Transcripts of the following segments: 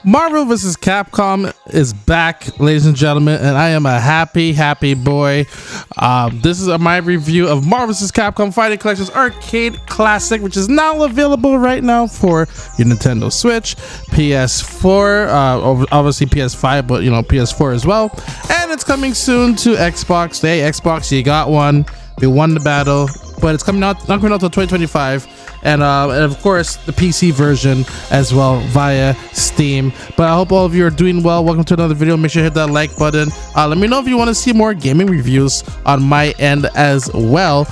Marvel vs. Capcom is back, ladies and gentlemen, and I am a happy boy. This is my review of Marvel vs. Capcom Fighting Collections Arcade Classic, which is now available right now for your Nintendo Switch, PS4, obviously PS5, but PS4 as well, and it's coming soon to Xbox. Hey, Xbox, you got one. We won the battle, but it's not coming out until 2025. And of course the PC version as well via Steam. But I hope all of you are doing well. Welcome to another video. Make sure you hit that like button. Let me know if you want to see more gaming reviews on my end as well,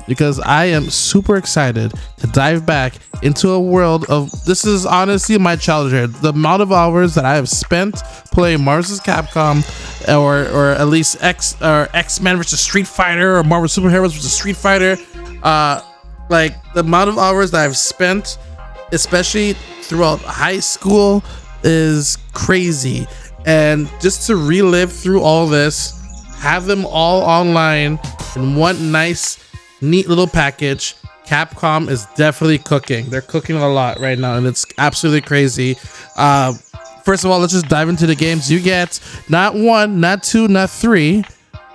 because I am super excited to dive back into a world of, this is honestly my childhood. The amount of hours that I have spent playing Marvel vs. Capcom, or at least X-Men versus Street Fighter, or Marvel Superheroes versus Street Fighter, like the amount of hours that I've spent, especially throughout high school, is crazy. And just to relive through all this, have them all online in one nice, neat little package. Capcom is definitely cooking. They're cooking a lot right now, and it's absolutely crazy. First of all, let's just dive into the games. You get not one, not two, not three,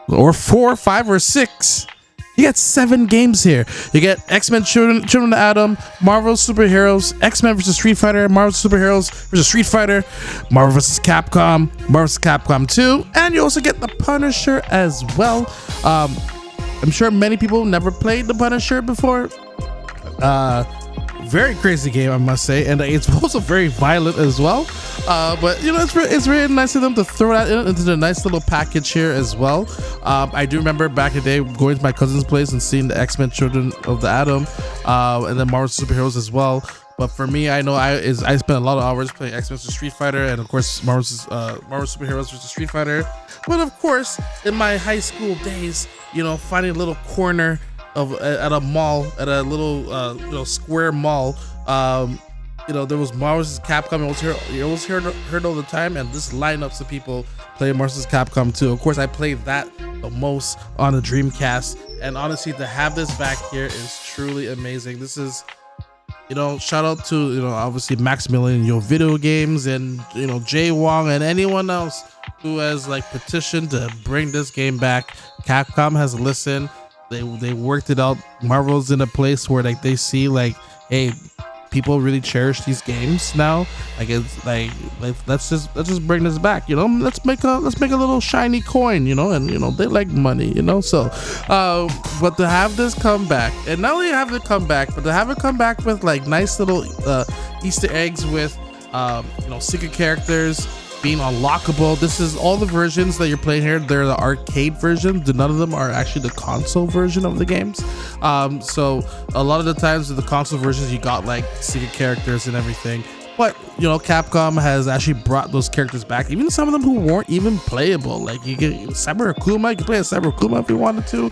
or four, five, or six. You get 7 games here. You get X-Men Children of the Atom, Marvel Superheroes, X-Men vs. Street Fighter, Marvel Superheroes vs. Street Fighter, Marvel vs. Capcom, Marvel vs. Capcom 2, and you also get the Punisher as well. I'm sure many people never played the Punisher before. Very crazy game, I must say, and it's also very violent as well. But it's really nice of them to throw that into the nice little package here as well. I do remember back in the day going to my cousin's place and seeing the X-Men Children of the Atom, and then Marvel Superheroes as well. But for me, I know I spent a lot of hours playing X-Men vs. Street Fighter, and of course Marvel Superheroes vs. Street Fighter. But of course, in my high school days, finding a little corner at a mall, at a little square mall, there was Marvel vs. Capcom. You always heard all the time, and this lineups of people play Marvel vs. Capcom 2. Of course, I played that the most on the Dreamcast, and honestly, to have this back here is truly amazing. This is, shout out to obviously Maximilian Video Games, and Jay Wong, and anyone else who has petitioned to bring this game back. Capcom has listened. They worked it out. Marvel's in a place where they see hey, people really cherish these games now. It's let's just bring this back. Let's make a little shiny coin. And they like money. So, but to have this come back, and not only have it come back, but to have it come back with nice little Easter eggs with secret characters being unlockable. This is all the versions that you're playing here. They're the arcade version. None of them are actually the console version of the games. So a lot of the times with the console versions, you got secret characters and everything. But Capcom has actually brought those characters back, even some of them who weren't even playable. You get Saber Akuma. You can play a Saber Akuma if you wanted to.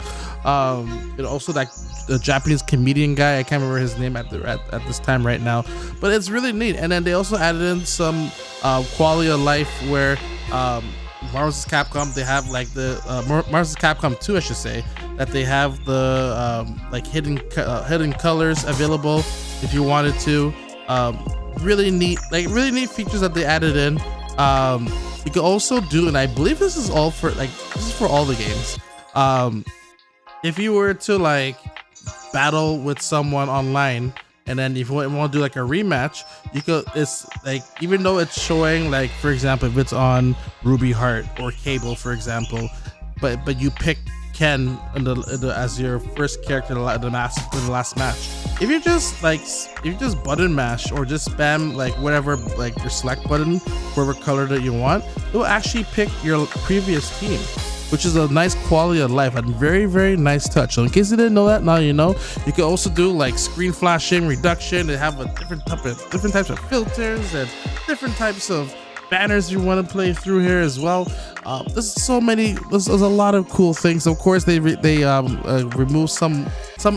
Also the Japanese comedian guy, I can't remember his name at this time right now, but it's really neat. And then they also added in some quality of life where Marvel vs. Capcom, they have the Marvel vs. Capcom 2, I should say, that they have the hidden colors available if you wanted to. Really neat features that they added in. You can also do, and I believe this is all for this is for all the games. If you were to battle with someone online, and then if you want to do a rematch, you could. It's even though it's showing for example, if it's on Ruby Heart or Cable, for example, but you pick Ken as your first character in the last match. If you just button mash or just spam whatever your select button, whatever color that you want, it will actually pick your previous team, which is a nice quality of life and very, very nice touch. So in case you didn't know that, now you know. You can also do screen flashing, reduction. They have different types of filters and different types of banners you want to play through here as well. There's a lot of cool things. Of course, they remove some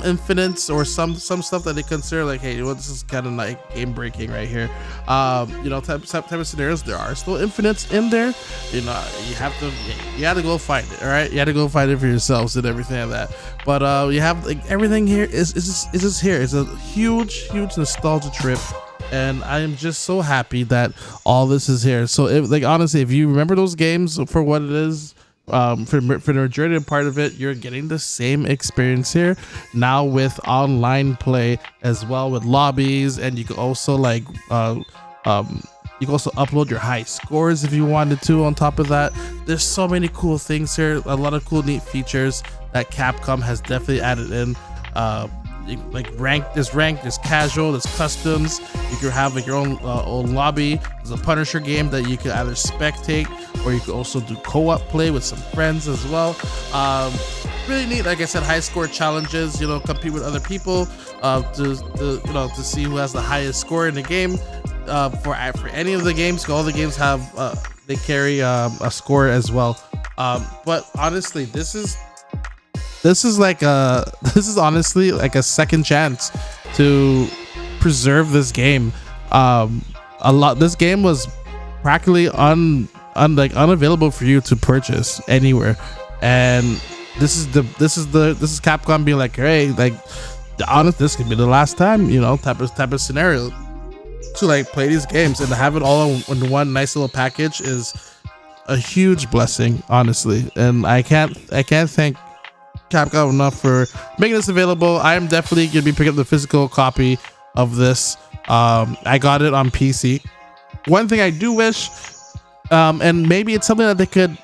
infinites or some stuff that they consider hey, this is kind of game breaking right here. Type of scenarios. There are still infinites in there. You have to go find it. All right, you have to go find it for yourselves and everything like that. But you have everything here is just here. It's a huge nostalgia trip and I am just so happy that all this is here. So like honestly, if you remember those games for what it is, for the majority of part of it, you're getting the same experience here now with online play as well, with lobbies, and you can also like you can also upload your high scores if you wanted to. On top of that, there's so many cool things here, a lot of cool neat features that Capcom has definitely added in. Like there's casual, there's customs. You can have like your own lobby. There's a Punisher game that you can either spectate, or you can also do co-op play with some friends as well. Really neat. Like I said, high score challenges, compete with other people to see who has the highest score in the game. For any of the games, all the games have they carry a score as well. But honestly, this is honestly like a second chance to preserve this game. This game was practically unavailable for you to purchase anywhere, and this is Capcom being like, hey, like, this could be the last time, type of scenario to like play these games, and to have it all in one nice little package is a huge blessing, honestly. And I can't thank Capcom enough for making this available. I am definitely gonna be picking up the physical copy of this. I got it on PC. One thing I do wish, and maybe it's something that they could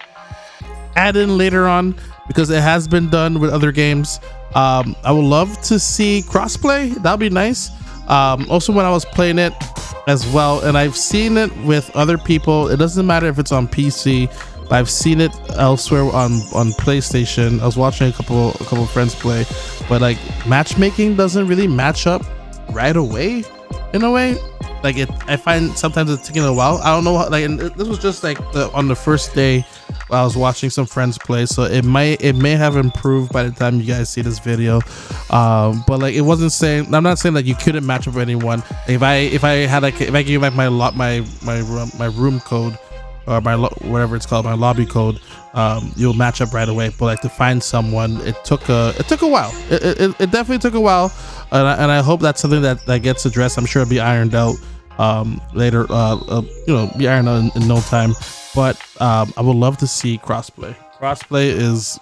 add in later on, because it has been done with other games. I would love to see crossplay. That'd be nice. Also, when I was playing it as well, and I've seen it with other people, it doesn't matter if it's on PC, but I've seen it elsewhere on PlayStation. I was watching a couple of friends play, but like matchmaking doesn't really match up right away in a way. Like I find sometimes it's taking a while. I don't know how, like, and this was just like on the first day I was watching some friends play, so it may have improved by the time you guys see this video. But like, it wasn't saying, I'm not saying that you couldn't match up with anyone. If I give you like my room code, or whatever it's called, my lobby code, you'll match up right away. But like, to find someone, it took a while. It definitely took a while, and I hope that's something that gets addressed. I'm sure it'll be ironed out later. Be ironed out in no time. But I would love to see crossplay. Crossplay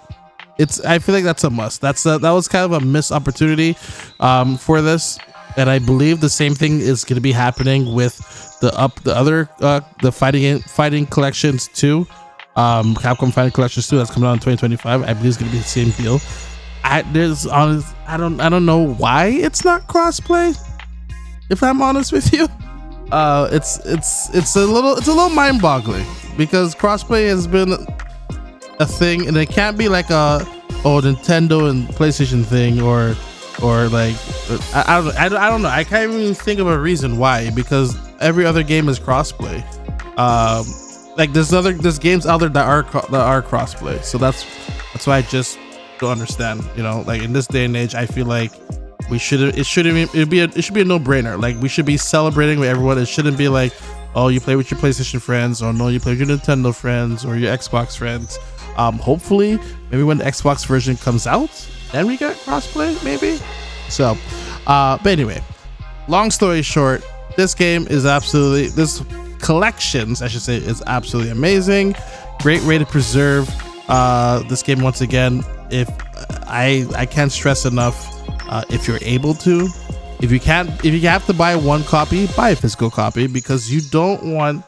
I feel like that's a must. That was kind of a missed opportunity for this, and I believe the same thing is going to be happening with the fighting collections too. Capcom Fighting Collections 2 that's coming out in 2025. I believe it's going to be the same deal. I don't know why it's not crossplay, if I'm honest with you. It's a little mind-boggling, because crossplay has been a thing, and it can't be like Nintendo and PlayStation thing, or like I don't know. I can't even think of a reason why, because every other game is crossplay. Like there's games out there that are crossplay, so that's why I just don't understand. Like in this day and age, I feel like it should be a no-brainer. Like, we should be celebrating with everyone. It shouldn't be like, oh, you play with your PlayStation friends, or no, you play with your Nintendo friends or your Xbox friends. Hopefully maybe when the Xbox version comes out, then we get crossplay, maybe. So but anyway, long story short, this collections, I should say, is absolutely amazing. Great way to preserve this game once again. If I can't stress enough, if you're able to, if you have to buy one copy, buy a physical copy, because you don't want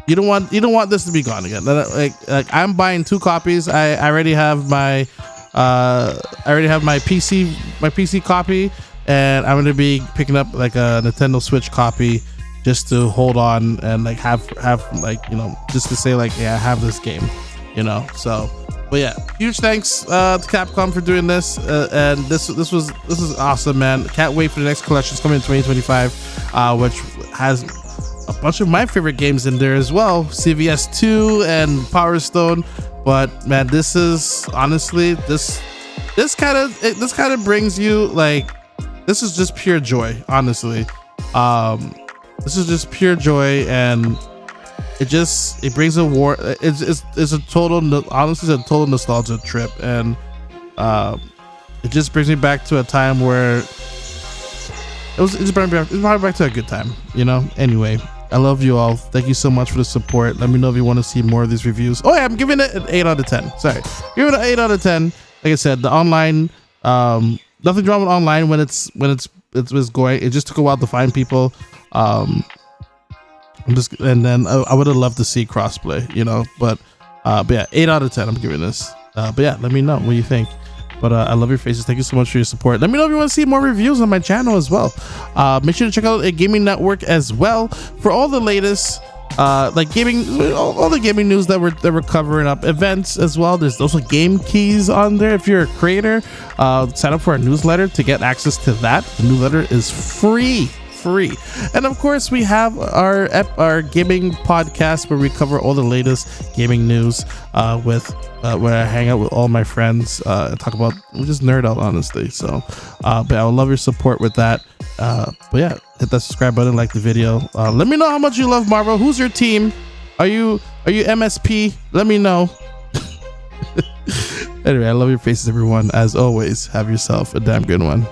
this to be gone again. Like I'm buying 2 copies. I already have my PC copy, and I'm gonna be picking up like a Nintendo Switch copy, just to hold on and like have like, just to say like, yeah, I have this game, so. But yeah, huge thanks to Capcom for doing this, and this is awesome, man. Can't wait for the next collections coming in 2025, which has a bunch of my favorite games in there as well, CVS 2 and Power Stone. But man, this is honestly this kind of brings you, like, this is just pure joy, honestly. This is just pure joy, and it brings it's a total nostalgia trip, and it just brings me back to a time where it just brought me back to a good time, you know. Anyway, I love you all. Thank you so much for the support. Let me know if you want to see more of these reviews. Oh yeah, I'm giving it an 8 out of 10. Sorry, give it an 8 out of 10. Like I said, the online, nothing wrong with online when it's going. It just took a while to find people. And then I would have loved to see crossplay, you know. But yeah, 8 out of 10. I'm giving this. But yeah, let me know what you think. But I love your faces. Thank you so much for your support. Let me know if you want to see more reviews on my channel as well. Make sure to check out a gaming network as well for all the latest like gaming, all the gaming news that we're covering up, events as well. There's also game keys on there. If you're a creator, sign up for our newsletter to get access to that. The newsletter is free. And of course we have our gaming podcast where we cover all the latest gaming news where I hang out with all my friends and talk about, we just nerd out honestly. So but I would love your support with that. But yeah, hit that subscribe button, like the video. Let me know how much you love Marvel. Who's your team? Are you MSP? Let me know. Anyway, I love your faces, everyone. As always, have yourself a damn good one.